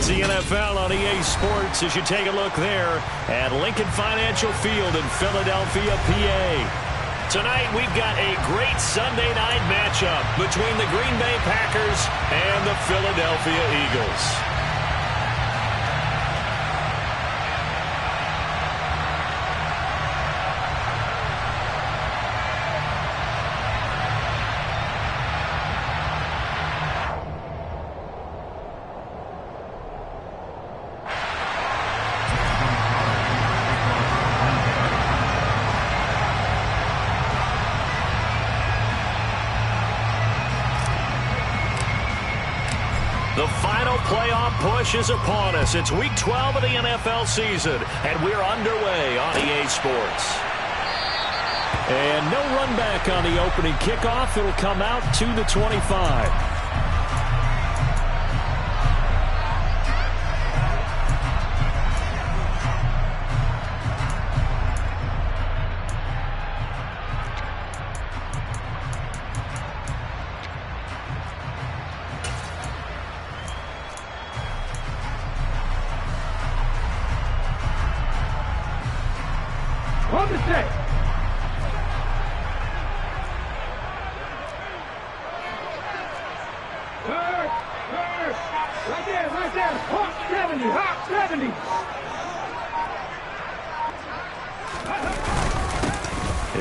It's the NFL on EA Sports as you take a look there at Lincoln Financial Field in Philadelphia, PA. Tonight we've got a great Sunday night matchup between the Green Bay Packers and the Philadelphia Eagles. The final playoff push is upon us. It's Week 12 of the NFL season, and we're underway on EA Sports. And no run back on the opening kickoff. It'll come out to the 25. On the set. Right there. Hawk 70.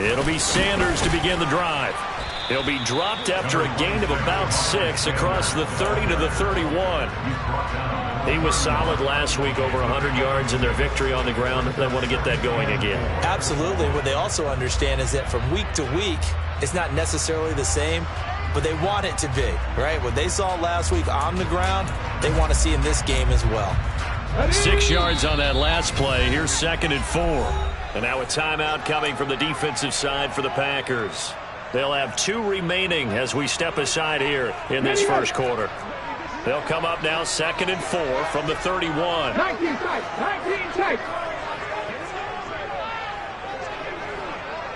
It'll be Sanders to begin the drive. He'll be dropped after a gain of about 6 across the 30 to the 31. He was solid last week, over 100 yards in their victory on the ground. They want to get that going again. Absolutely. What they also understand is that from week to week, it's not necessarily the same, but they want it to be, right? What they saw last week on the ground, they want to see in this game as well. 6 yards on that last play. Here's 2nd and 4. And now a timeout coming from the defensive side for the Packers. They'll have 2 remaining as we step aside here in this first quarter. They'll come up now 2nd and 4 from the 31. 19 tight.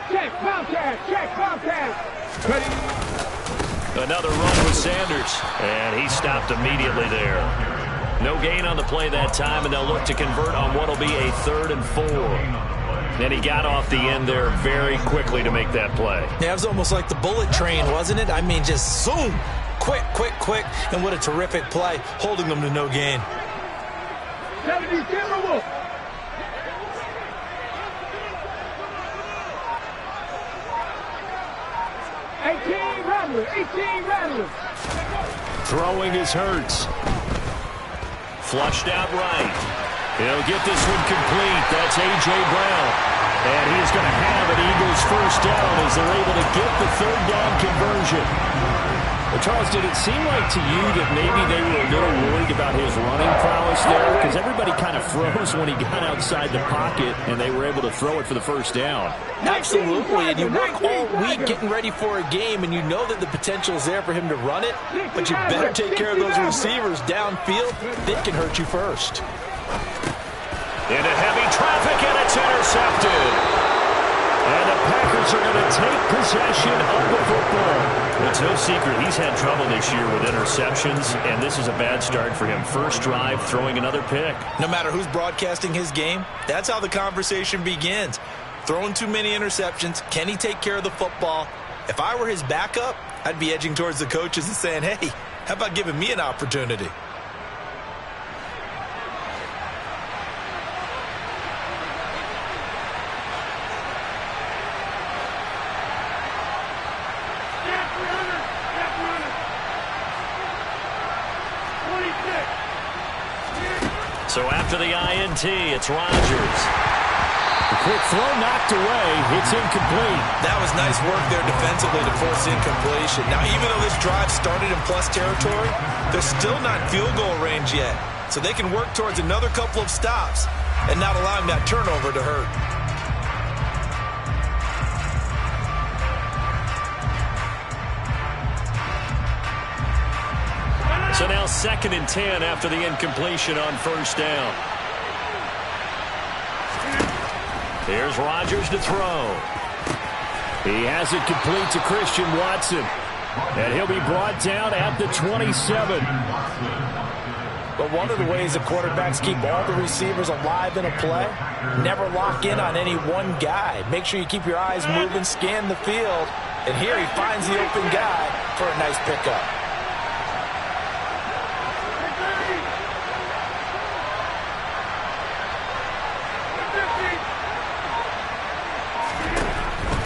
Check, bounce pass. Ready. Another run with Sanders, and he stopped immediately there. No gain on the play that time, and they'll look to convert on what will be a 3rd and 4. And he got off the end there very quickly to make that play. Yeah, it was almost like the bullet train, wasn't it? I mean, just zoom. Quick. And what a terrific play, holding them to no gain. 70 Timberwolves. 18 Rattlers. Throwing is Hurts. Flushed out right. He'll get this one complete. That's A.J. Brown. And he's going to have an Eagles first down as they're able to get the 3rd down conversion. Well, Charles, did it seem like to you that maybe they were a little worried about his running prowess there? Because everybody kind of froze when he got outside the pocket, and they were able to throw it for the first down. Absolutely, and you work all week getting ready for a game, and you know that the potential is there for him to run it, but you better take care of those receivers downfield. They can hurt you first. Into heavy traffic, and it's intercepted. And the Packers are going to take possession of the football. It's no secret he's had trouble this year with interceptions, and this is a bad start for him. First drive, throwing another pick. No matter who's broadcasting his game, that's how the conversation begins. Throwing too many interceptions, can he take care of the football? If I were his backup, I'd be edging towards the coaches and saying, hey, how about giving me an opportunity? So after the INT, it's Rodgers. The quick throw knocked away. It's incomplete. That was nice work there defensively to force incompletion. Now, even though this drive started in plus territory, they're still not in field goal range yet. So they can work towards another couple of stops and not allowing that turnover to hurt. So now 2nd and 10 after the incompletion on first down. Here's Rodgers to throw. He has it complete to Christian Watson. And he'll be brought down at the 27. But one of the ways the quarterbacks keep all the receivers alive in a play, never lock in on any one guy. Make sure you keep your eyes moving, scan the field. And here he finds the open guy for a nice pickup.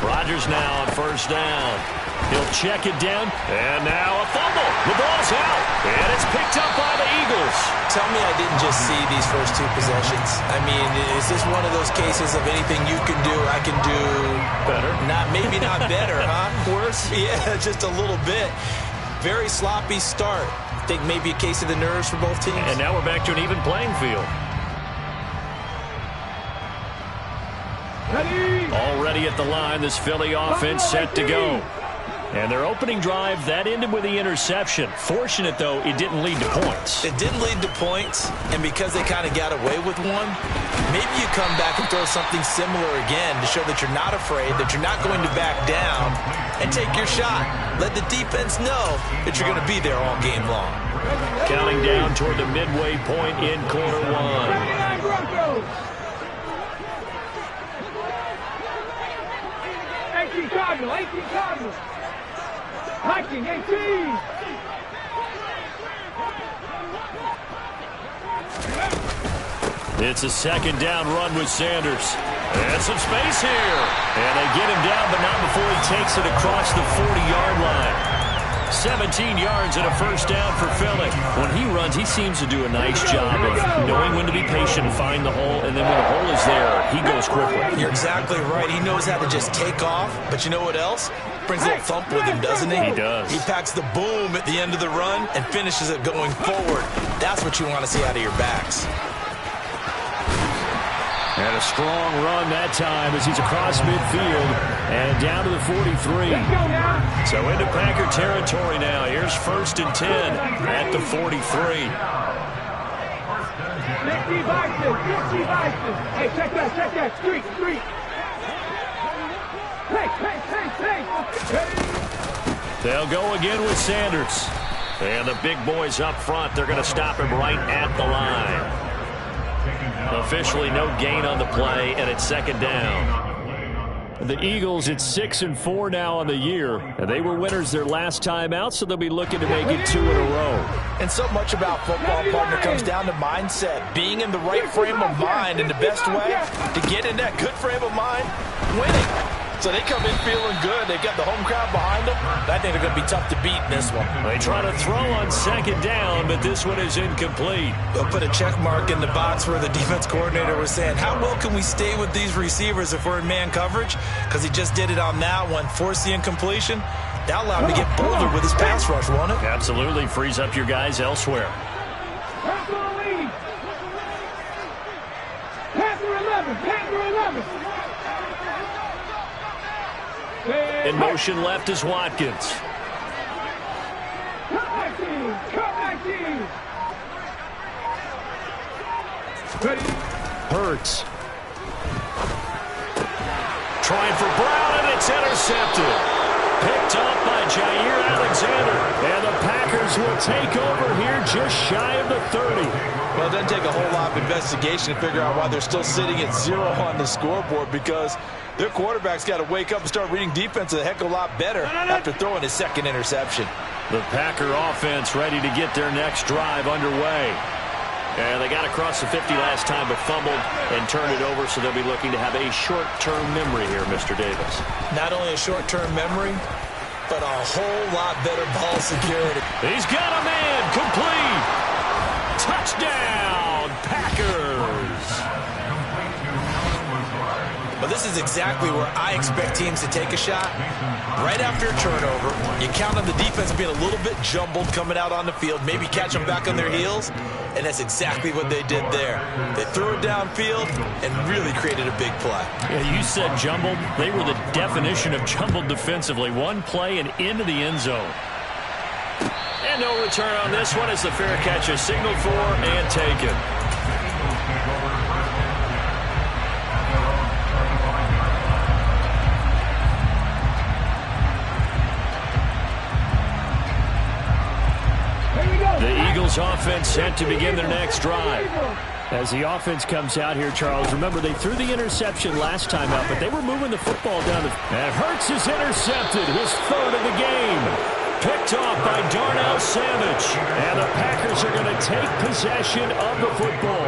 Rodgers now on first down. He'll check it down, and now a fumble. The ball's out, and it's picked up by the Eagles. Tell me I didn't just see these first two possessions. I mean, is this one of those cases of anything you can do, I can do better? Maybe not better, huh? Worse? Yeah, just a little bit. Very sloppy start. I think maybe a case of the nerves for both teams. And now we're back to an even playing field. Already at the line, this Philly offense set to go. And their opening drive, that ended with the interception. Fortunate, though, it didn't lead to points. It didn't lead to points, and because they kind of got away with one, maybe you come back and throw something similar again to show that you're not afraid, that you're not going to back down, and take your shot. Let the defense know that you're going to be there all game long. Counting down toward the midway point in quarter one. 18 Cardinals. Hiking, 18. It's a second down run with Sanders. And some space here. And they get him down, but not before he takes it across the 40-yard line. 17 yards and a first down for Philly. When he runs, he seems to do a nice job of knowing when to be patient and find the hole, and then when the hole is there, he goes quickly. You're exactly right. He knows how to just take off, but you know what else? Brings a little thump with him, doesn't he? He does. He packs the boom at the end of the run and finishes it going forward. That's what you want to see out of your backs. And a strong run that time as he's across midfield and down to the 43. So into Packer territory now. Here's 1st and 10 at the 43. 50 boxes. Hey, check that. Street. Hey. They'll go again with Sanders. And the big boys up front, they're going to stop him right at the line. Officially no gain on the play, and it's second down. The Eagles, it's 6-4 now on the year, and they were winners their last time out, so they'll be looking to make it 2 in a row. And so much about football, partner, comes down to mindset, being in the right frame of mind, and the best way to get in that good frame of mind, winning. So they come in feeling good. They've got the home crowd behind them. I think they're going to be tough to beat in this one. They try to throw on second down, but this one is incomplete. They'll put a check mark in the box where the defense coordinator was saying, how well can we stay with these receivers if we're in man coverage? Because he just did it on that one, forced the incompletion. That allowed him to get bolder with his pass rush, won't it? Absolutely. Frees up your guys elsewhere. Panther 11. In motion left is Watkins. Hurts. Trying for Brown, and it's intercepted. Picked up by Jair Alexander. And the Packers will take over here just shy of the 30. Well, it doesn't take a whole lot of investigation to figure out why they're still sitting at 0 on the scoreboard, because their quarterback's got to wake up and start reading defense a heck of a lot better after throwing his second interception. The Packer offense ready to get their next drive underway. And they got across the 50 last time, but fumbled and turned it over, so they'll be looking to have a short-term memory here, Mr. Davis. Not only a short-term memory, but a whole lot better ball security. He's got a man, complete. Touchdown, Packers. But this is exactly where I expect teams to take a shot. Right after a turnover, you count on the defense being a little bit jumbled coming out on the field, maybe catch them back on their heels, and that's exactly what they did there. They threw it downfield and really created a big play. Yeah, you said jumbled. They were the definition of jumbled defensively. One play and into the end zone. And no return on this one as the fair catch is signaled for and taken. The Eagles offense set to begin their next drive. As the offense comes out here, Charles, remember they threw the interception last time out, but they were moving the football down. And Hurts is intercepted, his third of the game. Picked off by Darnell Savage. And the Packers are going to take possession of the football.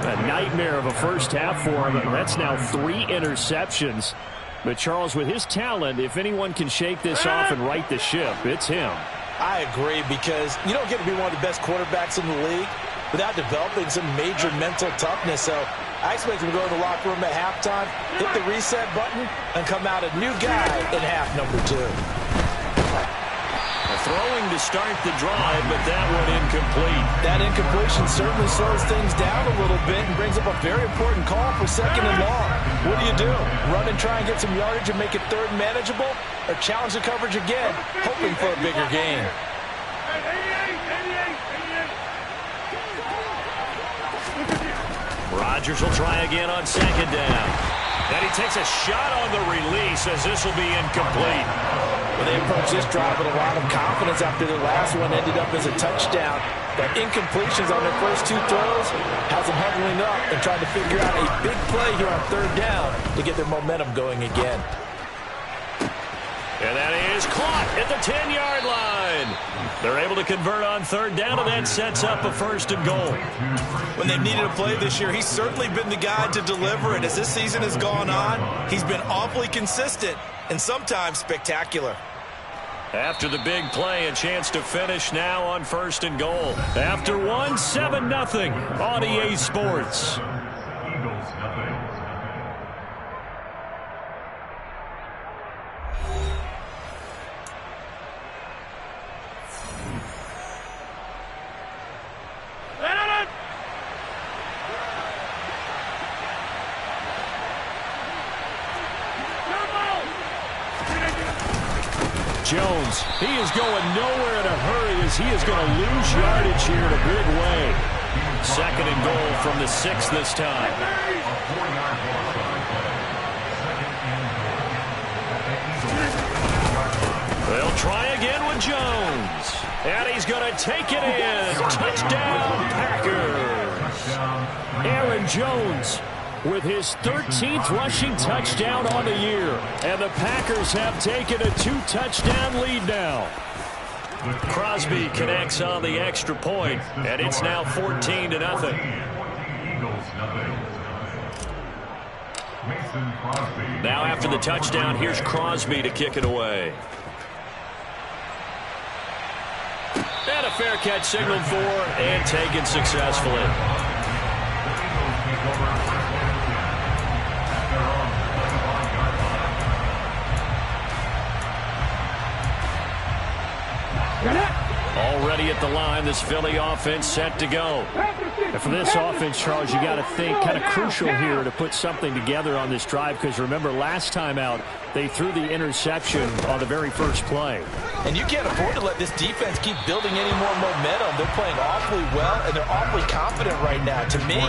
A nightmare of a first half for him. That's now 3 interceptions. But Charles, with his talent, if anyone can shake this off and right the ship, it's him. I agree, because you don't get to be one of the best quarterbacks in the league without developing some major mental toughness. So I expect him to go to the locker room at halftime, hit the reset button, and come out a new guy in half number 2. Throwing to start the drive, but that one incomplete. That incompletion certainly slows things down a little bit and brings up a very important call for 2nd and long. What do? Run and try and get some yardage and make it 3rd and manageable, or challenge the coverage again, hoping for a bigger gain? Rodgers will try again on 2nd down. And he takes a shot on the release as this will be incomplete. Well, they approach this drive with a lot of confidence after their last one ended up as a touchdown. But incompletions on their first 2 throws has them huddling up and trying to figure out a big play here on 3rd down to get their momentum going again. And that is caught at the 10-yard line. They're able to convert on 3rd down, and that sets up a 1st and goal. When they've needed a play this year, he's certainly been the guy to deliver it. As this season has gone on, he's been awfully consistent and sometimes spectacular. After the big play, a chance to finish now on 1st and goal. After 7-0 on EA Sports. Jones, he is going nowhere in a hurry as he is going to lose yardage here in a big way. 2nd and goal from the 6 this time. They'll try again with Jones. And he's going to take it in. Touchdown, Packers. Aaron Jones with his 13th rushing touchdown on the year. And the Packers have taken a 2-touchdown lead now. Crosby connects on the extra point, and it's now 14-0. Now after the touchdown, here's Crosby to kick it away. And a fair catch signaled for and taken successfully. Already at the line, this Philly offense set to go. And for this offense, Charles, you got to think kind of crucial here to put something together on this drive, because remember last time out they threw the interception on the very first play. And you can't afford to let this defense keep building any more momentum. They're playing awfully well, and they're awfully confident right now. To me,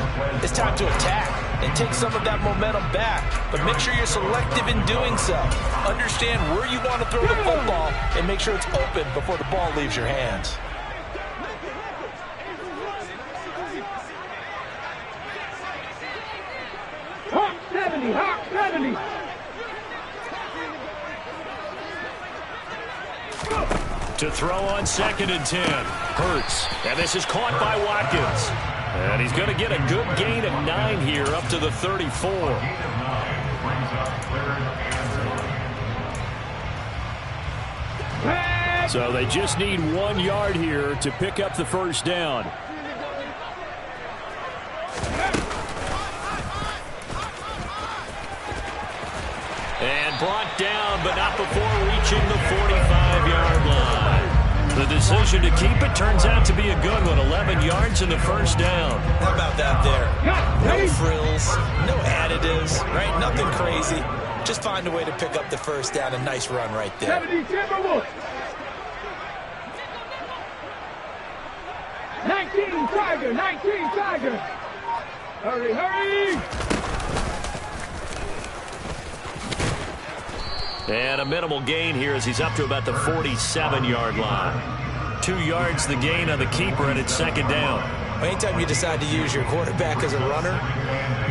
it's time to attack and take some of that momentum back. But make sure you're selective in doing so. Understand where you want to throw the football and make sure it's open before the ball leaves your hands. Hawk 70, Hawk 70. To throw on 2nd and 10. Hurts. And this is caught by Watkins. And he's going to get a good gain of 9 here up to the 34. So they just need 1 yard here to pick up the 1st down. And brought down, but not before reaching the 45-yard line. The decision to keep it turns out to be a good one. 11 yards in the 1st down. How about that there? No frills, no additives, right? Nothing crazy. Just find a way to pick up the 1st down. A nice run right there. 70 Timberwolves. 19 Tiger, 19 Tiger. Hurry, hurry. And a minimal gain here as he's up to about the 47-yard line. 2 yards the gain on the keeper, and it's second down. Anytime you decide to use your quarterback as a runner,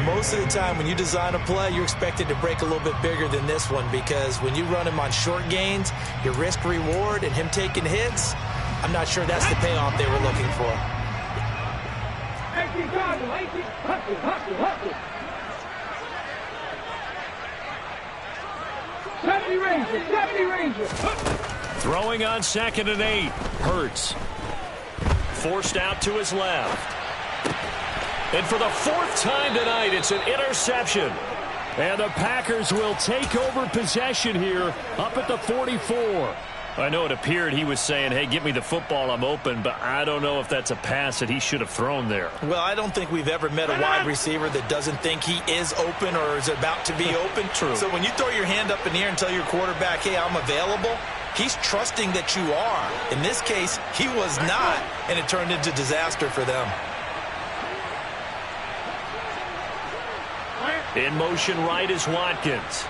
most of the time when you design a play, you're expected to break a little bit bigger than this one, because when you run him on short gains, your risk-reward and him taking hits, I'm not sure that's the payoff they were looking for. 18 Cardinal, 18. Hustle. 70 Ranger. Throwing on 2nd and 8. Hurts. Forced out to his left. And for the 4th time tonight, it's an interception. And the Packers will take over possession here up at the 44. I know it appeared he was saying, hey, give me the football, I'm open, but I don't know if that's a pass that he should have thrown there. Well, I don't think we've ever met a wide receiver that doesn't think he is open or is about to be open. True. So when you throw your hand up in the air and tell your quarterback, hey, I'm available, he's trusting that you are. In this case, he was not, and it turned into disaster for them. In motion right is Watkins.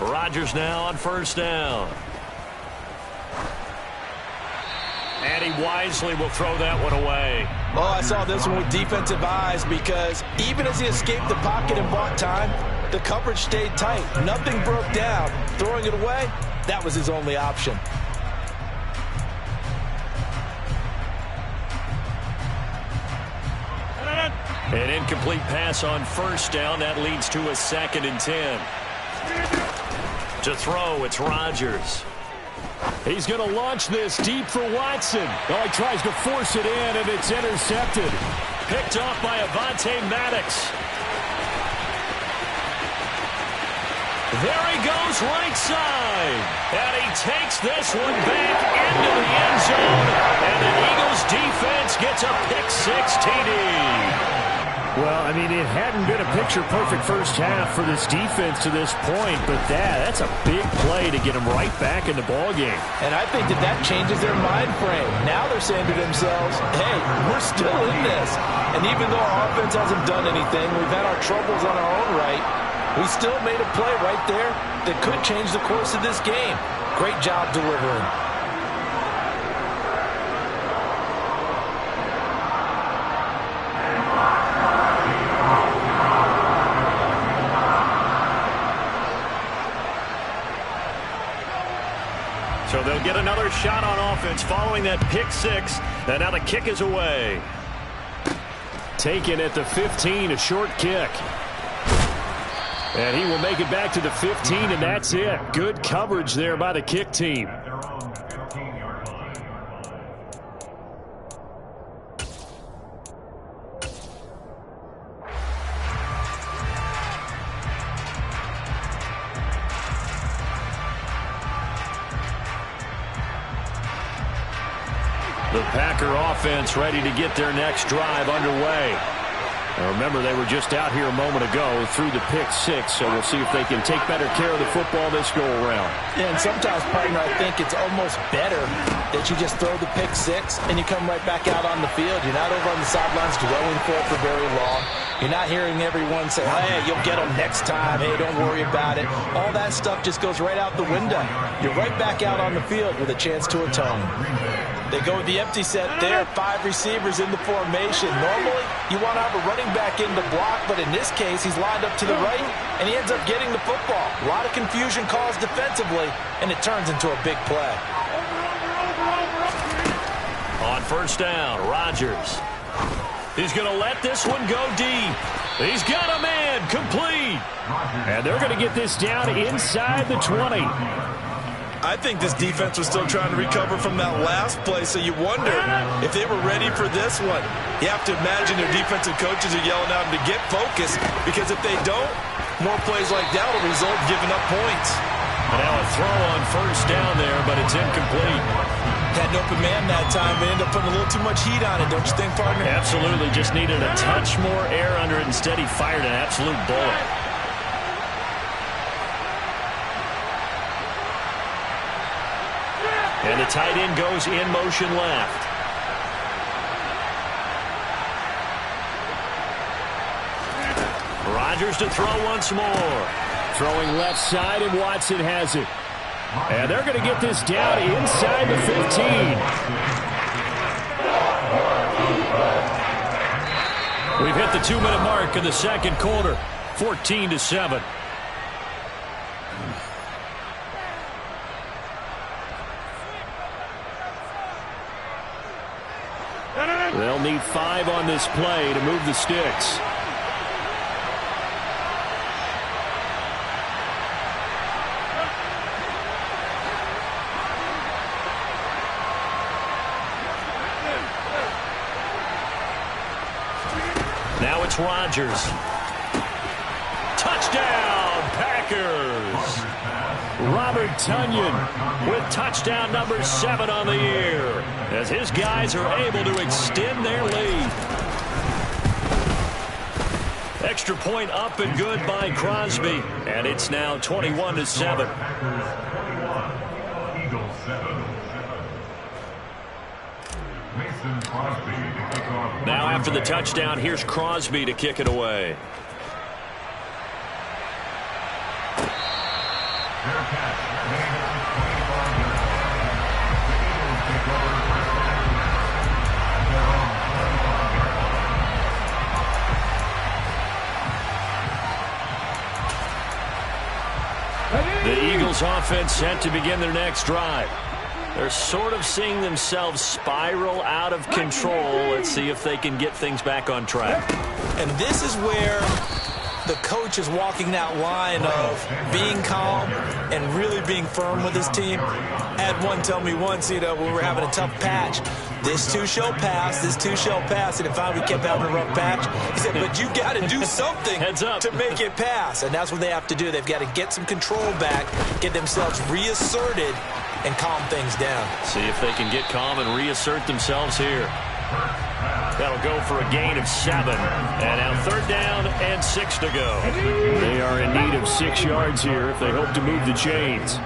Rodgers now on 1st down. And he wisely will throw that one away. Oh, I saw this one with defensive eyes, because even as he escaped the pocket and bought time, the coverage stayed tight. Nothing broke down. Throwing it away, that was his only option. An incomplete pass on 1st down. That leads to a 2nd and 10. To throw, it's Rodgers. He's going to launch this deep for Watson. Oh, he tries to force it in, and it's intercepted. Picked off by Avonte Maddox. There he goes right side. And he takes this one back into the end zone. And the Eagles defense gets a pick-6 TD. Well, I mean, it hadn't been a picture-perfect first half for this defense to this point, but that's a big play to get them right back in the ballgame. And I think that changes their mind frame. Now they're saying to themselves, hey, we're still in this. And even though our offense hasn't done anything, we've had our troubles on our own right, we still made a play right there that could change the course of this game. Great job delivering. So they'll get another shot on offense following that pick-6. And now the kick is away. Taken at the 15, a short kick. And he will make it back to the 15, and that's it. Good coverage there by the kick team. The Packer offense ready to get their next drive underway. Now remember, they were just out here a moment ago through the pick-6, so we'll see if they can take better care of the football this go-around. And sometimes, partner, I think it's almost better that you just throw the pick-6 and you come right back out on the field. You're not over on the sidelines dwelling for it for very long. You're not hearing everyone say, hey, you'll get them next time. Hey, don't worry about it. All that stuff just goes right out the window. You're right back out on the field with a chance to atone. They go with the empty set there, 5 receivers in the formation. Normally, you want to have a running back in the block, but in this case, he's lined up to the right, and he ends up getting the football. A lot of confusion calls defensively, and it turns into a big play. On 1st down, Rodgers. He's going to let this one go deep. He's got a man, complete. And they're going to get this down inside the 20. I think this defense was still trying to recover from that last play, so you wonder if they were ready for this one. You have to imagine their defensive coaches are yelling at them to get focused, because if they don't, more plays like that will result in giving up points. And now a throw on 1st down there, but it's incomplete. Had an open man that time, but ended up putting a little too much heat on it, don't you think, partner? Absolutely, just needed a touch more air under it. Instead, he fired an absolute bullet. And the tight end goes in motion left. Rodgers to throw once more. Throwing left side, and Watson has it. And they're going to get this down inside the 15. We've hit the 2-minute mark in the second quarter. 14-7. They'll need 5 on this play to move the sticks. Now it's Rodgers. Touchdown, Packers. Robert Tonyan with touchdown number 7 on the year as his guys are able to extend their lead. Extra point up and good by Crosby, and it's now 21-7. Now after the touchdown, here's Crosby to kick it away. The Eagles offense set to begin their next drive. They're sort of seeing themselves spiral out of control. Let's see if they can get things back on track. And this is where the coach is walking that line of being calm and really being firm with his team. I had one tell me once, when we were having a tough patch, this too shall pass, this too shall pass. And if we kept having a rough patch, he said, but you got to do something to make it pass. And that's what they have to do. They've got to get some control back, get themselves reasserted, and calm things down. See if they can get calm and reassert themselves here. That'll go for a gain of 7. And now 3rd down and 6 to go. They are in need of 6 yards here if they hope to move the chains.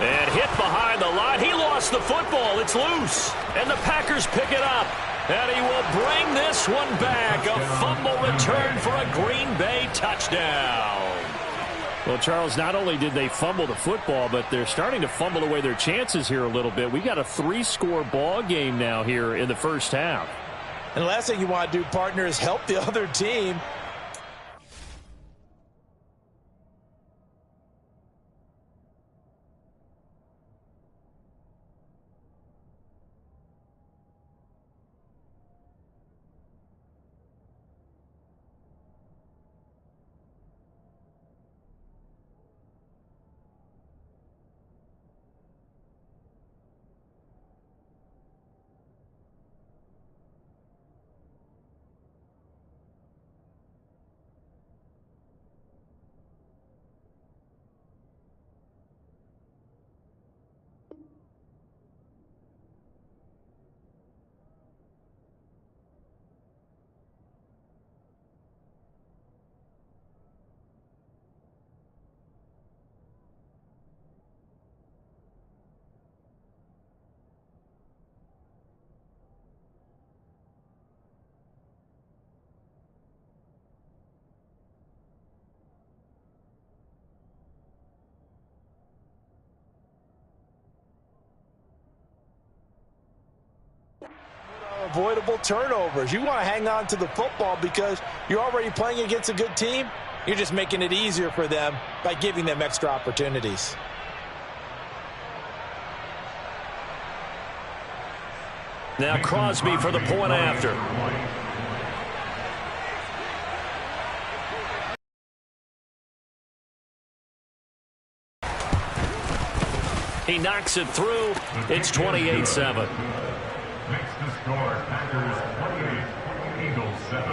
And hit behind the line. He lost the football. It's loose. And the Packers pick it up. And he will bring this one back. A fumble return for a Green Bay touchdown. Well, Charles, not only did they fumble the football, but they're starting to fumble away their chances here a little bit. We got a 3-score ball game now here in the first half. And the last thing you want to do, partner, is help the other team. Avoidable turnovers. You want to hang on to the football because you're already playing against a good team. You're just making it easier for them by giving them extra opportunities. Now Crosby for the point after. He knocks it through. It's 28-7. Makes the score, Packers 28, Eagles 7.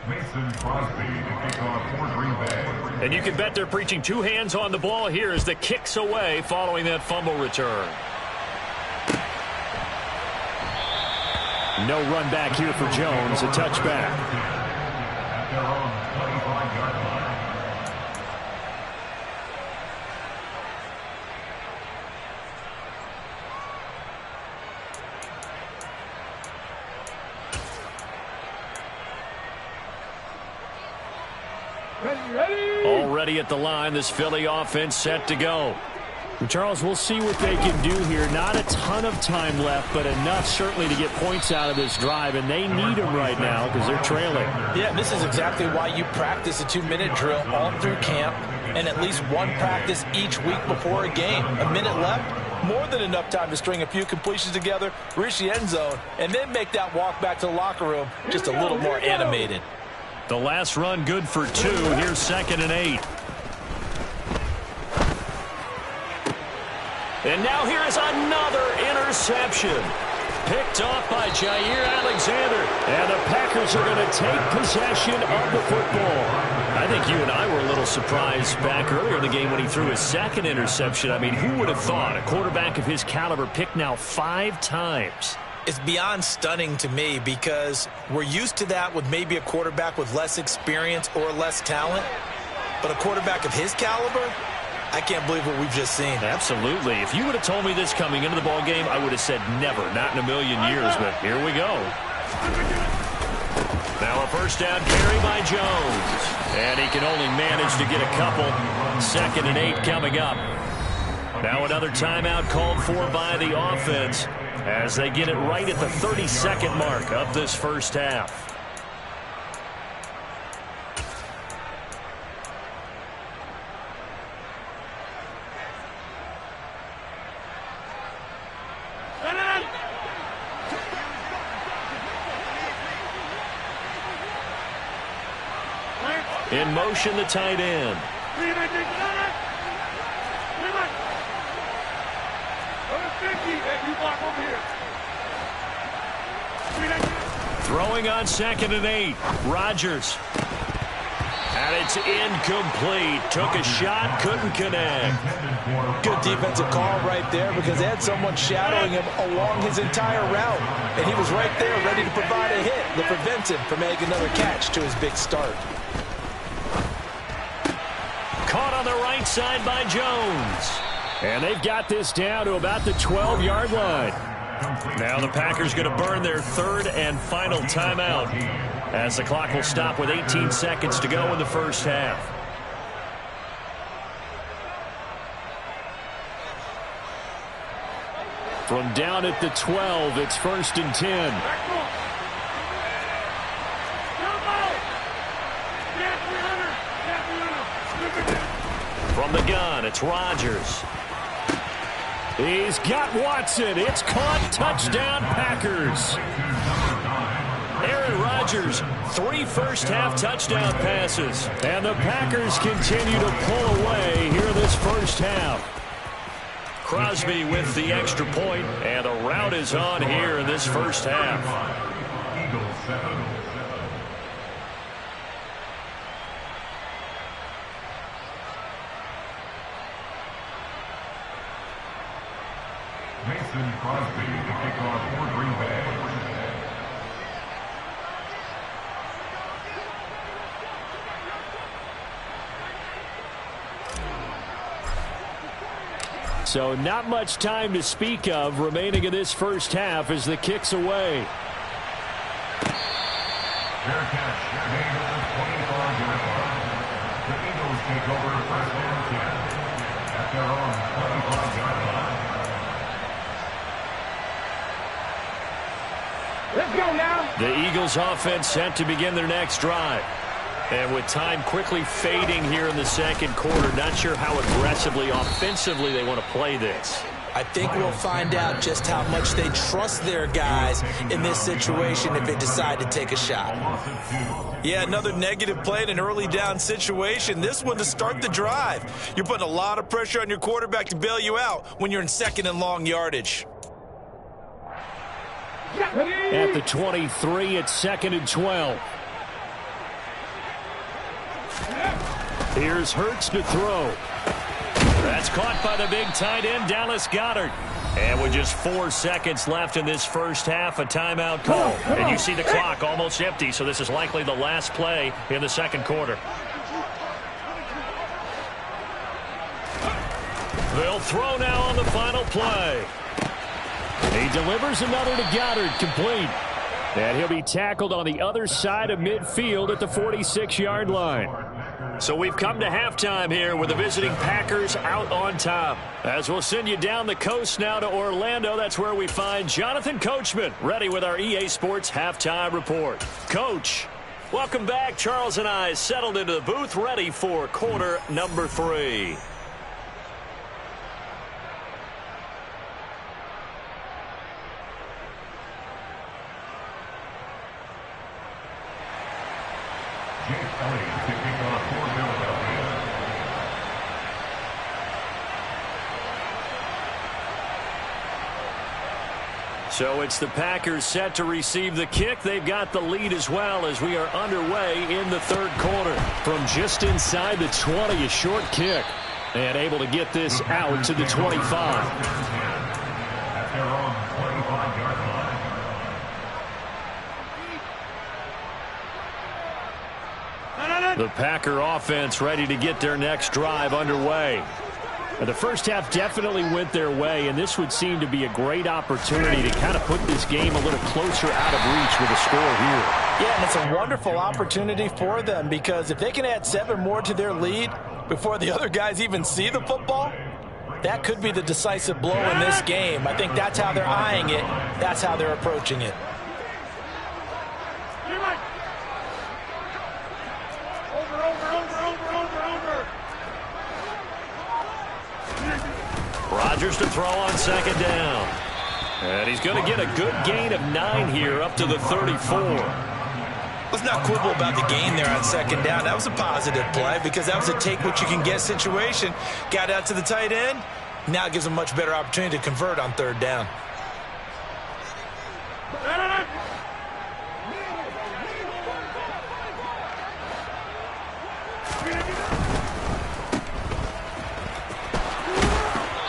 Mason Crosby to kick off for Green Bay. And you can bet they're preaching 2 hands on the ball here as the kick's away following that fumble return. No run back here for Jones, a touchback. At their own 25-yard line. Ready? Already at the line, this Philly offense set to go. Charles, we'll see what they can do here. Not a ton of time left, but enough certainly to get points out of this drive, and they need them right now because they're trailing. Yeah, this is exactly why you practice a 2-minute drill all through camp and at least one practice each week before a game. A minute left, more than enough time to string a few completions together, reach the end zone, and then make that walk back to the locker room just a little more animated. The last run good for 2. Here's 2nd and 8. And now here is another interception. Picked off by Jair Alexander. And the Packers are going to take possession of the football. I think you and I were a little surprised back earlier in the game when he threw his 2nd interception. I mean, who would have thought a quarterback of his caliber picked now 5 times? It's beyond stunning to me because we're used to that with maybe a quarterback with less experience or less talent. But a quarterback of his caliber, I can't believe what we've just seen. Absolutely. If you would have told me this coming into the ball game, I would have said never, not in a million years, but here we go. Now a first down carry by Jones. And he can only manage to get a couple. 2nd and 8 coming up. Now another timeout called for by the offense as they get it right at the 30-second mark of this first half. In motion, the tight end. Throwing on 2nd and 8. Rodgers. And it's incomplete. Took a shot, couldn't connect. Good defensive call right there because they had someone shadowing him along his entire route. And he was right there ready to provide a hit that prevents him from making another catch to his big start. Caught on the right side by Jones. And they've got this down to about the 12-yard line. Now the Packers going to burn their 3rd and final timeout as the clock will stop with 18 seconds to go in the first half. From down at the 12, it's 1st and 10. From the gun, it's Rodgers. He's got Watson. It's caught. Touchdown, Packers. Aaron Rodgers, 3 first-half touchdown passes. And the Packers continue to pull away here this first half. Crosby with the extra point, and the route is on here in this first half. Eagles 7. Mason Crosby to kick off for Green Bay. So not much time to speak of remaining in this first half as the kick's away. Fair catch. Made at the 25-yard line. The Eagles take over 1st and 10 at their own 25-yard line. Let's go now. The Eagles offense set to begin their next drive. And with time quickly fading here in the second quarter, not sure how aggressively, offensively they want to play this. I think we'll find out just how much they trust their guys in this situation if they decide to take a shot. Yeah, another negative play in an early down situation. This one to start the drive. You're putting a lot of pressure on your quarterback to bail you out when you're in 2nd and long yardage. At the 23, it's 2nd and 12. Here's Hurts to throw. That's caught by the big tight end, Dallas Goedert. And with just 4 seconds left in this first half, a timeout call. And you see the clock almost empty, so this is likely the last play in the second quarter. They'll throw now on the final play. He delivers another to Goddard, complete. And he'll be tackled on the other side of midfield at the 46-yard line. So we've come to halftime here with the visiting Packers out on top. As we'll send you down the coast now to Orlando, that's where we find Jonathan Coachman ready with our EA Sports Halftime Report. Coach, welcome back. Charles and I settled into the booth ready for quarter number 3. So it's the Packers set to receive the kick. They've got the lead as well as we are underway in the third quarter. From just inside the 20, a short kick. And able to get this out to the 25. At their own 25-yard line. The Packer offense ready to get their next drive underway. The first half definitely went their way, and this would seem to be a great opportunity to kind of put this game a little closer out of reach with a score here. Yeah, and it's a wonderful opportunity for them because if they can add 7 more to their lead before the other guys even see the football, that could be the decisive blow in this game. I think that's how they're eyeing it. That's how they're approaching it. Rodgers to throw on second down. And he's going to get a good gain of 9 here up to the 34. Let's not quibble about the gain there on second down. That was a positive play because that was a take-what-you-can-get situation. Got out to the tight end. Now it gives them a much better opportunity to convert on third down.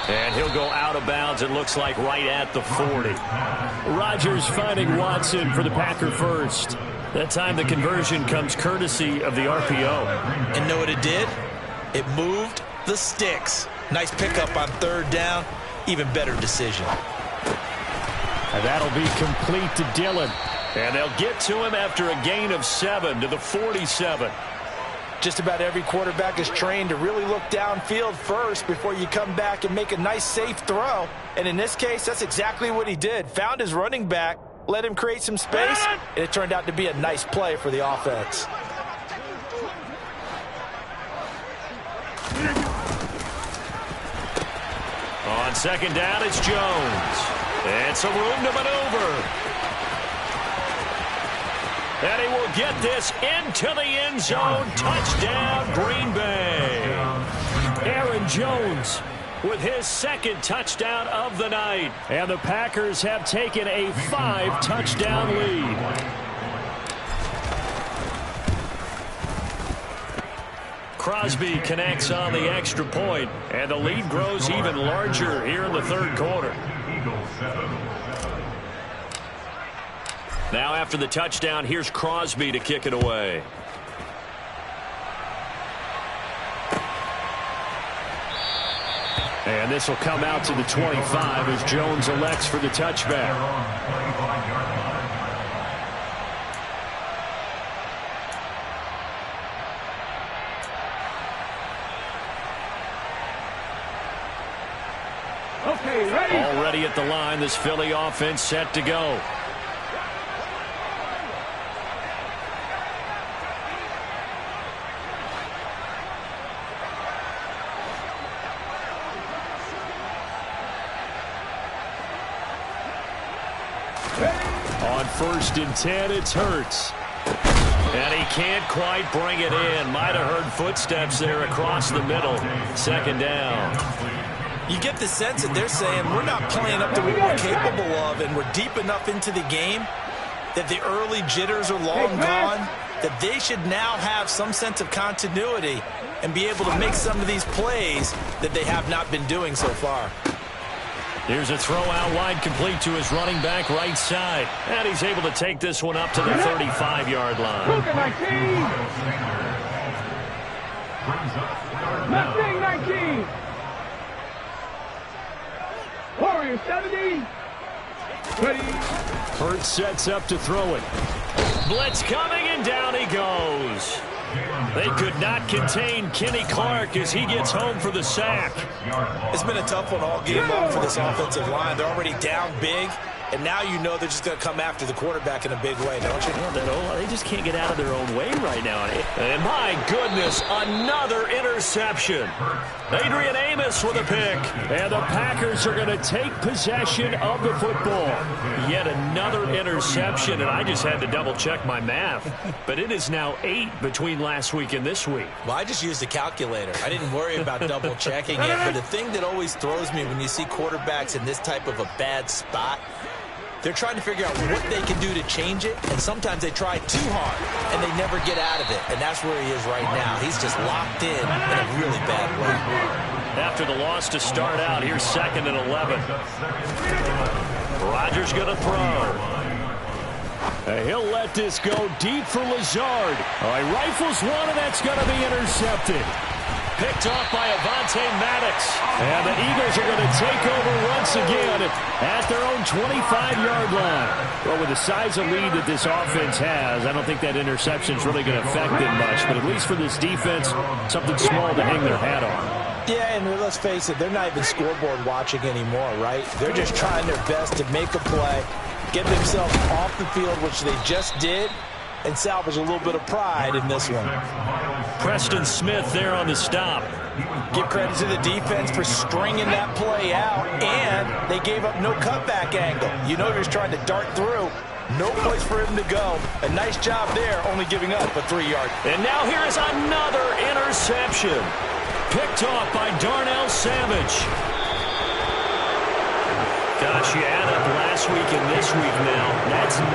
And he'll go out of bounds, it looks like, right at the 40. Rodgers finding Watson for the Packer first. That time the conversion comes courtesy of the RPO. And know what it did? It moved the sticks. Nice pickup on third down. Even better decision. And that'll be complete to Dillon. And they'll get to him after a gain of 7 to the 47. Just about every quarterback is trained to really look downfield first before you come back and make a nice, safe throw. And in this case, that's exactly what he did. Found his running back, let him create some space, and it turned out to be a nice play for the offense. On second down, it's Jones. And some room to maneuver. And he will get this into the end zone. Touchdown, Green Bay. Aaron Jones with his second touchdown of the night. And the Packers have taken a 5-touchdown lead. Crosby connects on the extra point, and the lead grows even larger here in the third quarter. Now after the touchdown, here's Crosby to kick it away. And this will come out to the 25 as Jones elects for the touchback. Okay, ready? Already at the line, this Philly offense set to go. On 1st and 10, it's Hurts. And he can't quite bring it in. Might have heard footsteps there across the middle. Second down. You get the sense that they're saying we're not playing up to what we're capable of, and we're deep enough into the game that the early jitters are long gone, that they should now have some sense of continuity and be able to make some of these plays that they have not been doing so far. Here's a throw out wide, complete to his running back right side. And he's able to take this one up to the 35-yard line. Cougar 19. Mustang 19. Warrior 70. Ready. Hurts sets up to throw it. Blitz coming, and down he goes. They could not contain Kenny Clark as he gets home for the sack. It's been a tough one all game long for this offensive line. They're already down big, and now you know they're just going to come after the quarterback in a big way, don't you? Yeah, they just can't get out of their own way right now. And my goodness, another interception. Adrian Amos with a pick. And the Packers are going to take possession of the football. Yet another interception, and I just had to double-check my math. But it is now 8 between last week and this week. Well, I just used a calculator. I didn't worry about double-checking it. But the thing that always throws me when you see quarterbacks in this type of a bad spot, they're trying to figure out what they can do to change it, and sometimes they try too hard, and they never get out of it. And that's where he is right now. He's just locked in a really bad way. After the loss to start out, here's 2nd and 11. Rodgers going to throw. He'll let this go deep for Lazard. He rifles one, and that's going to be intercepted. Picked off by Avonte Maddox. And the Eagles are going to take over once again at their own 25-yard line. Well, with the size of lead that this offense has, I don't think that interception is really going to affect them much. But at least for this defense, something small to hang their hat on. Yeah, and let's face it, they're not even scoreboard watching anymore, right? They're just trying their best to make a play, get themselves off the field, which they just did, and salvage a little bit of pride in this one. Preston Smith there on the stop. Give credit to the defense for stringing that play out, and they gave up no cutback angle. You know, he was trying to dart through. No place for him to go. A nice job there, only giving up a 3-yard. And now here is another interception. Picked off by Darnell Savage. Gosh, you add up last week and this week now. That's 9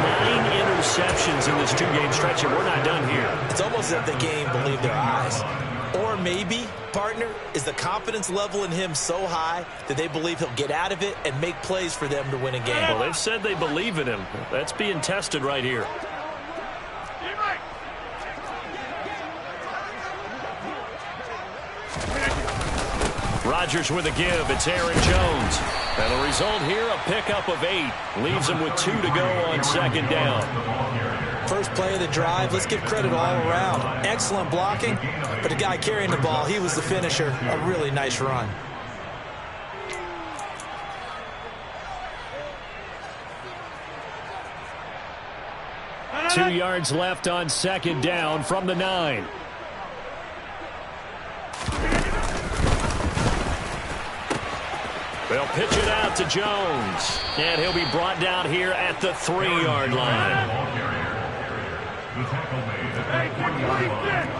interceptions in this 2-game stretch, and we're not done here. It's almost as if they can't even believe their eyes. Or maybe, partner, is the confidence level in him so high that they believe he'll get out of it and make plays for them to win a game. Well, they've said they believe in him. That's being tested right here. Rodgers with a give. It's Aaron Jones. And the result here, a pickup of 8. Leaves him with 2 to go on 2nd down. First play of the drive, let's give credit all around. Excellent blocking, but the guy carrying the ball, he was the finisher. A really nice run. Two yards left on 2nd down from the 9. They'll pitch it out to Jones. And he'll be brought down here at the 3-yard line. The tackle made at the 3-yard line.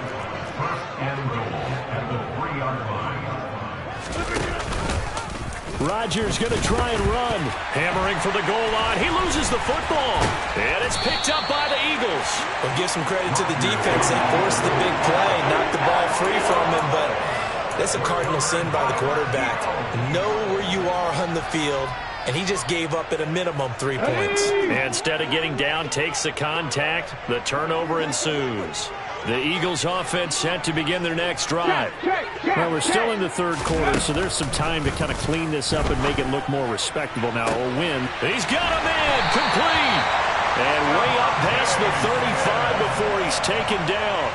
1st and goal at the 3-yard line. Rodgers going to try and run. Hammering for the goal line. He loses the football. And it's picked up by the Eagles. We'll give some credit to the defense. They forced the big play, knocked the ball free from him, but that's a cardinal sin by the quarterback. Know where you are on the field, and he just gave up at a minimum 3 points. Instead of getting down, takes the contact. The turnover ensues. The Eagles offense set to begin their next drive. Well, we're still in the 3rd quarter, so there's some time to kind of clean this up and make it look more respectable now. A win. He's got him in. Complete. And way up past the 35 before he's taken down.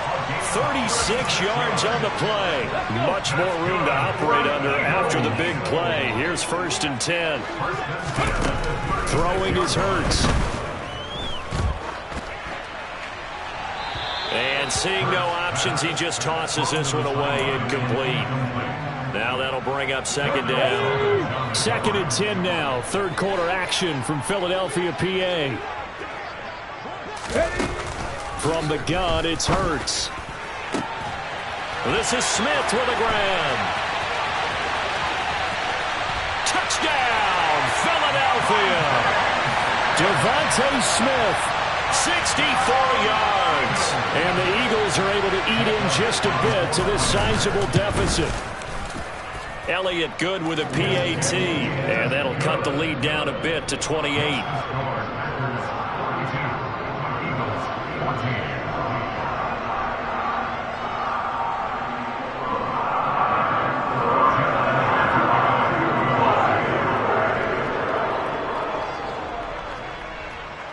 36 yards on the play. Much more room to operate under after the big play. Here's 1st and 10. Throwing is Hurts. And seeing no options, he just tosses this one away incomplete. Now that'll bring up 2nd down. 2nd and 10 now. 3rd quarter action from Philadelphia, PA. From the gun, it's Hurts. This is Smith with a grab. Touchdown, Philadelphia. Devontae Smith. 64 yards. And the Eagles are able to eat in just a bit to this sizable deficit. Elliott good with a PAT. And that'll cut the lead down a bit to 28.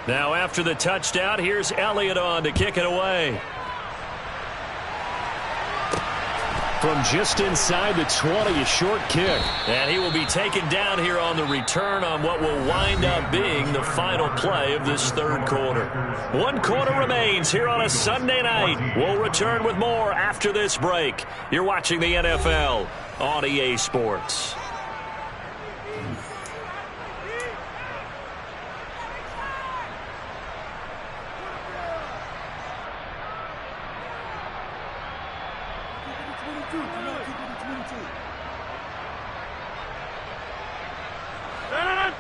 Now after the touchdown, here's Elliott on to kick it away. From just inside the 20, a short kick. And he will be taken down here on the return on what will wind up being the final play of this third quarter. 1 quarter remains here on a Sunday night. We'll return with more after this break. You're watching the NFL on EA Sports.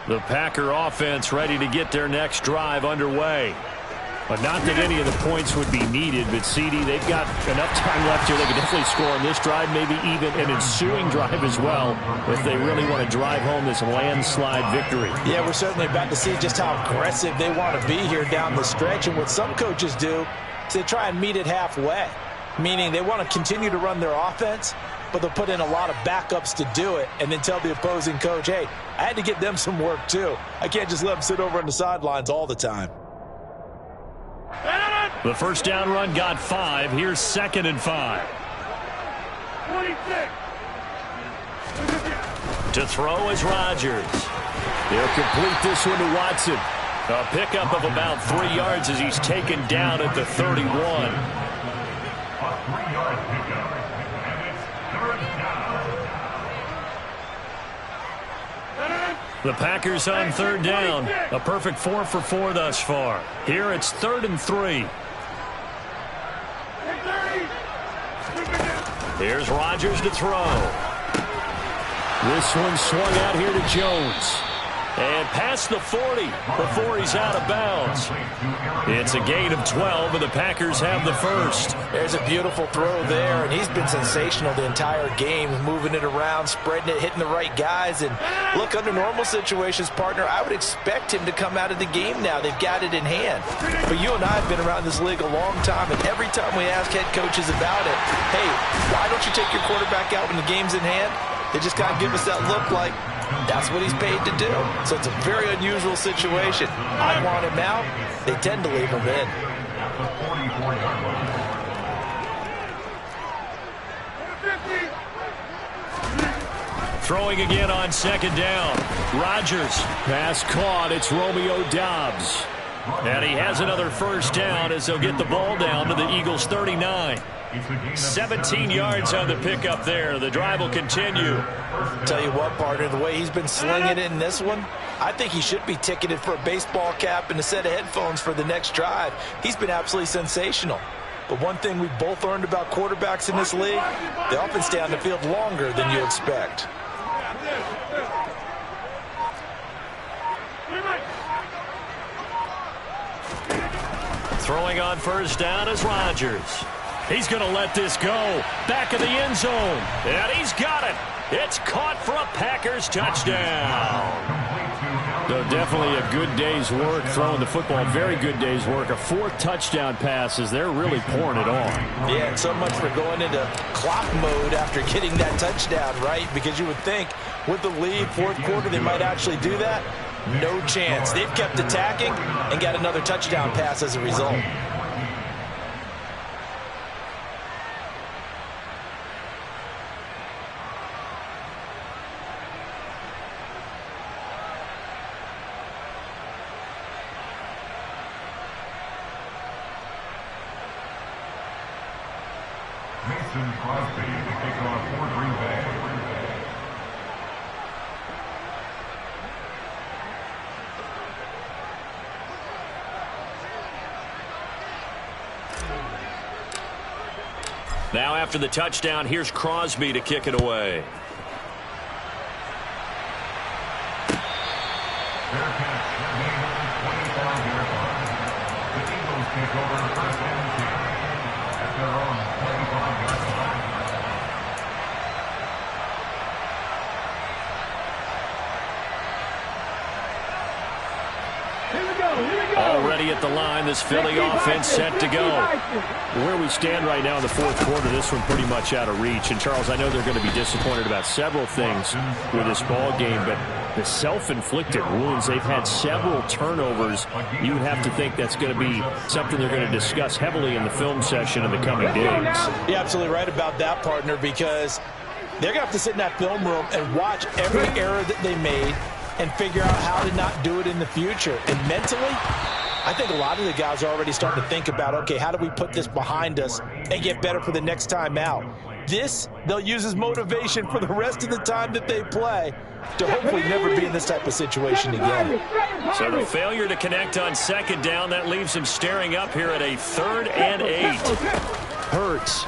The Packer offense ready to get their next drive underway. But not that any of the points would be needed, but CD, they've got enough time left here. They can definitely score on this drive, maybe even an ensuing drive as well, if they really want to drive home this landslide victory. Yeah, we're certainly about to see just how aggressive they want to be here down the stretch. And what some coaches do is they try and meet it halfway, meaning they want to continue to run their offense, but they'll put in a lot of backups to do it and then tell the opposing coach, hey, I had to get them some work too. I can't just let them sit over on the sidelines all the time. The first down run got 5. Here's 2nd and 5. 26. To throw is Rodgers. He'll complete this one to Watson. A pickup of about 3 yards as he's taken down at the 31. A 3-yard pickup. And it's 3rd down. The Packers on 3rd down. A perfect 4 for 4 thus far. Here it's 3rd and 3. Here's Rodgers to throw. This one swung out here to Jones. And past the 40 before he's out of bounds. It's a gain of 12, and the Packers have the first. There's a beautiful throw there, and he's been sensational the entire game, moving it around, spreading it, hitting the right guys. And look, under normal situations, partner, I would expect him to come out of the game now. They've got it in hand. But you and I have been around this league a long time, and every time we ask head coaches about it, hey, why don't you take your quarterback out when the game's in hand? They just kind of give us that look like, that's what he's paid to do. So it's a very unusual situation. I want him out. They tend to leave him in. Throwing again on 2nd down. Rodgers. Pass caught. It's Romeo Doubs. And he has another first down as they'll get the ball down to the Eagles' 39. 17 yards on the pickup there. The drive will continue. Tell you what, partner, the way he's been slinging it in this one, I think he should be ticketed for a baseball cap and a set of headphones for the next drive. He's been absolutely sensational. But one thing we've both learned about quarterbacks in this league, they often stay on the field longer than you expect. Throwing on first down is Rodgers. He's going to let this go. Back of the end zone. And he's got it. It's caught for a Packers touchdown. So definitely a good day's work throwing the football. Very good day's work. A 4th touchdown pass as they're really pouring it on. Yeah, and so much for going into clock mode after getting that touchdown, right? Because you would think with the lead, 4th quarter, they might actually do that. No chance. They've kept attacking and got another touchdown pass as a result. Mason Crosby to kick off for Green Bay. Now after the touchdown, here's Crosby to kick it away. Fair catch. Made on the 25-yard line. The Eagles take over 1st and 10 at their own 25-yard line. Here we go. Already at the line, this Philly offense set to go. Where we stand right now in the fourth quarter, this one pretty much out of reach. And, Charles, I know they're going to be disappointed about several things with this ball game, but the self-inflicted wounds, they've had several turnovers. You would have to think that's going to be something they're going to discuss heavily in the film session in the coming days. You're absolutely right about that, partner, because they're going to have to sit in that film room and watch every error that they made and figure out how to not do it in the future. And mentally, I think a lot of the guys are already starting to think about, okay, how do we put this behind us and get better for the next time out? This, they'll use as motivation for the rest of the time that they play to hopefully never be in this type of situation again. So the failure to connect on second down, that leaves him staring up here at a 3rd and 8. Hurts.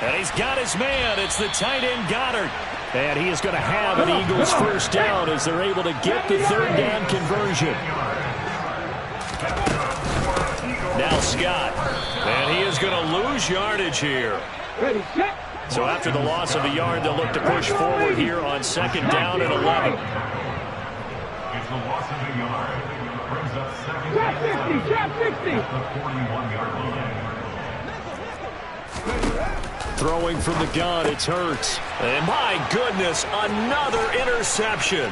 And he's got his man. It's the tight end Goddard. And he is going to have an Eagles first down as they're able to get the 3rd down conversion. Now Scott. And he is going to lose yardage here. So after the loss of a yard, they'll look to push forward here on 2nd down and 11. It's the loss of a yard. Brings up 2nd down at the 41-yard line. Throwing from the gun, it's Hurts. And my goodness, another interception.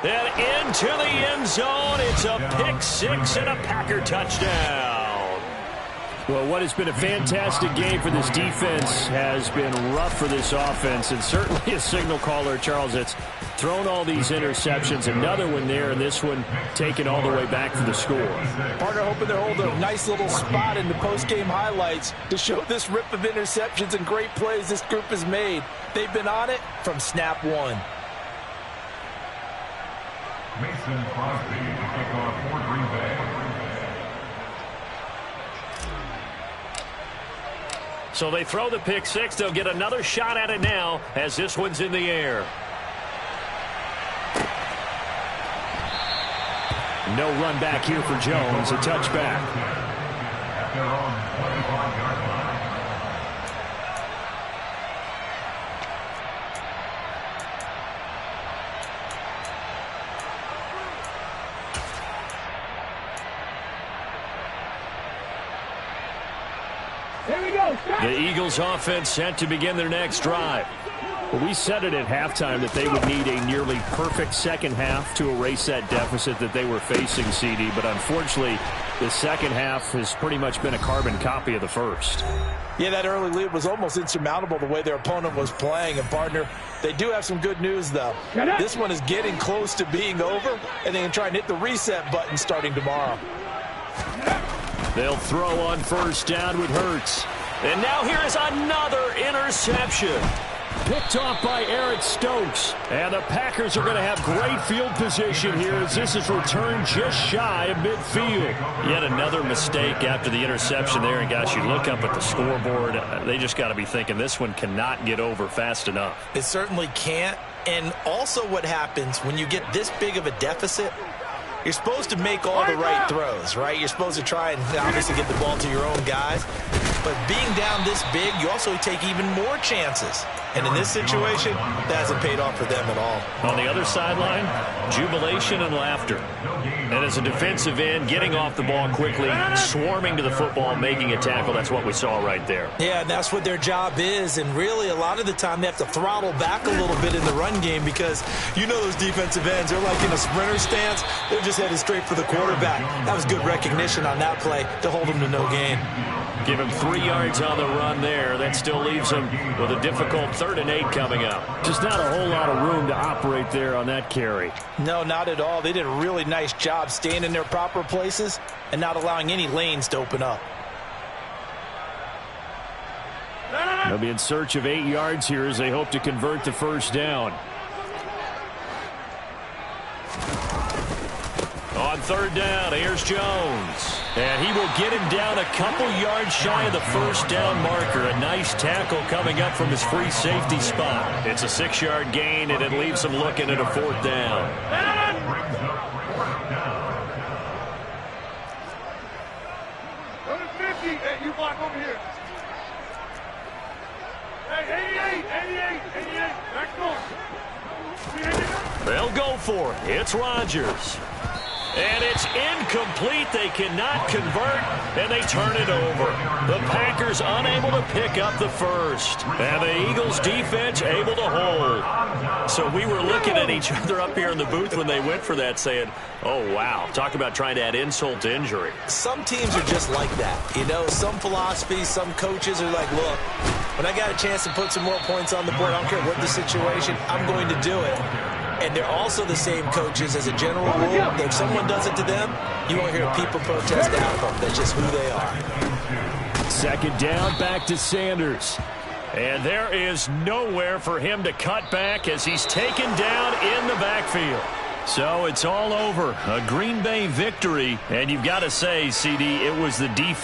And into the end zone, it's a pick 6 and a Packer touchdown. Well, what has been a fantastic game for this defense has been rough for this offense, and certainly a signal caller, Charles, that's thrown all these interceptions. Another one there, and this one taken all the way back for the score. Partner hoping they'll hold a nice little spot in the post-game highlights to show this rip of interceptions and great plays this group has made. They've been on it from snap one. Mason Crosby to kick off for Green Bay. So they throw the pick 6. They'll get another shot at it now as this one's in the air. No run back here for Jones. A touchback. At their own 25-yard line. The Eagles offense set to begin their next drive. Well, we said it at halftime that they would need a nearly perfect second half to erase that deficit that they were facing, CD. But unfortunately, the second half has pretty much been a carbon copy of the first. Yeah, that early lead was almost insurmountable the way their opponent was playing. And, partner, they do have some good news, though. This one is getting close to being over, and they can try and hit the reset button starting tomorrow. They'll throw on 1st down with Hurts. And now here is another interception. Picked off by Eric Stokes. And the Packers are going to have great field position here as this is returned just shy of midfield. Yet another mistake after the interception there. And, gosh, you look up at the scoreboard, they just got to be thinking this one cannot get over fast enough. It certainly can't. And also what happens when you get this big of a deficit, you're supposed to make all the right throws, right? You're supposed to try and obviously get the ball to your own guys. But being down this big, you also take even more chances. And in this situation, that hasn't paid off for them at all. On the other sideline, jubilation and laughter. And as a defensive end, getting off the ball quickly, swarming to the football, making a tackle, that's what we saw right there. Yeah, and that's what their job is. And really, a lot of the time, they have to throttle back a little bit in the run game because you know those defensive ends, they're like in a sprinter stance. They're just headed straight for the quarterback. That was good recognition on that play to hold them to no gain. Give him 3 yards on the run there. That still leaves him with a difficult 3rd and 8 coming up. Just not a whole lot of room to operate there on that carry. No, not at all. They did a really nice job staying in their proper places and not allowing any lanes to open up. They'll be in search of 8 yards here as they hope to convert the 1st down. On 3rd down, here's Jones. And he will get him down a couple yards shy of the 1st down marker. A nice tackle coming up from his free safety spot. It's a 6-yard gain, and it leaves him looking at a 4th down. Go to 50. Hey, you block over here. Hey, 88, 88, 88. Back door. They'll go for it. It's Rodgers. And it's incomplete. They cannot convert, and they turn it over. The Packers unable to pick up the first. And the Eagles defense able to hold. So we were looking at each other up here in the booth when they went for that saying, oh, wow. Talk about trying to add insult to injury. Some teams are just like that. You know, some philosophies, some coaches are like, look, when I got a chance to put some more points on the board, I don't care what the situation, I'm going to do it. And they're also the same coaches as a general rule. If someone does it to them, you won't hear people protest out. That's just who they are. Second down, back to Sanders. And there is nowhere for him to cut back as he's taken down in the backfield. So it's all over. A Green Bay victory. And you've got to say, CD, it was the defense